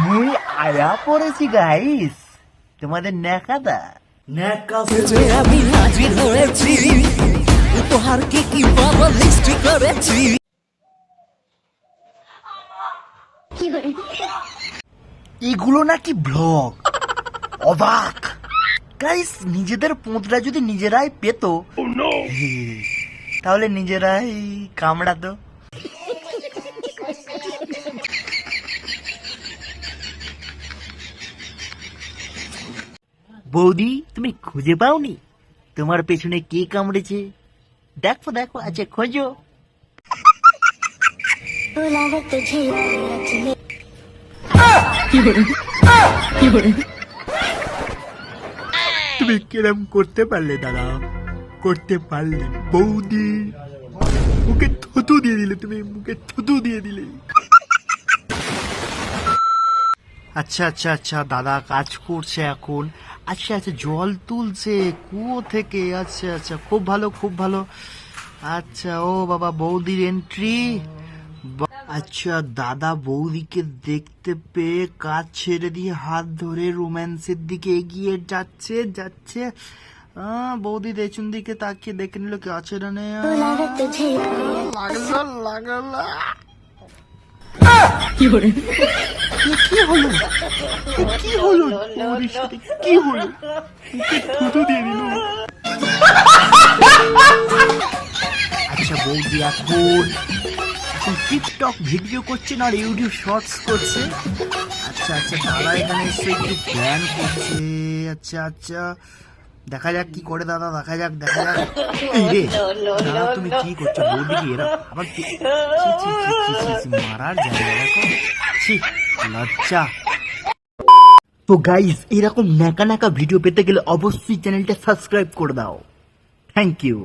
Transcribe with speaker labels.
Speaker 1: মুই আয়া পড়েছি গাইস তোমাদের নেকাদা
Speaker 2: নেকা সেজে আমি হাজির হয়েছি, উপহার কি বাবা লিস্ট করেছি।
Speaker 1: এগুলো নাকি ব্লগ? অবাক গাইস, নিজেদের পোঁতরা যদি নিজেরাই পেত তাহলে নিজেরাই কামড়াতো। বৌদি, তুমি খুঁজে পাওনি তোমার পেছনে কে কামড়েছে? দেখো দেখো, আচ্ছা খোঁজো। তুমি কিরম করতে পারলে দাদা, করতে পারলে? বৌদি মুখে থুতু দিয়ে দিলে, তুমি মুখে থুতু দিয়ে দিলে। আচ্ছা আচ্ছা আচ্ছা, দাদা কাজ করছে এখন। আচ্ছা আচ্ছা, জল তুলছে কুয়ো থেকে। আচ্ছা আচ্ছা, খুব ভালো খুব ভালো। আচ্ছা, ও বাবা, বৌদির এন্ট্রি। আচ্ছা, দাদা বৌদিকে দেখতে পেয়ে কাজ ছেড়ে দিয়ে হাত ধরে রোম্যান্সের দিকে এগিয়ে যাচ্ছে যাচ্ছে। বৌদি পেছন দিকে তাকিয়ে দেখে নিল কি আছে না নেই। লাগলো লাগলো। কি হলো কি হলো বৌদির সাথে কি হলো? থুতু দিয়ে দিল। আচ্ছা, বৌদি এখন টিকটক ভিডিও করছে না, ইউটিউব শর্টস করছে। আচ্ছা আচ্ছা, দাদা এখানে এসে একটু প্ল্যান করছে। আচ্ছা আচ্ছা, দেখা যাক কি করে দাদা, দেখা যাক দেখা যাক। এই রে দাদা, তুমি কি করছো? বৌদিকে এরা আবার মারার জায়গা দেখো, লজ্জা। তো গাইস, এরকম ন্যাকা ন্যাকা ভিডিও পেতে গেলে অবশ্যই চ্যানেলটা সাবস্ক্রাইব করে দাও। Thank you.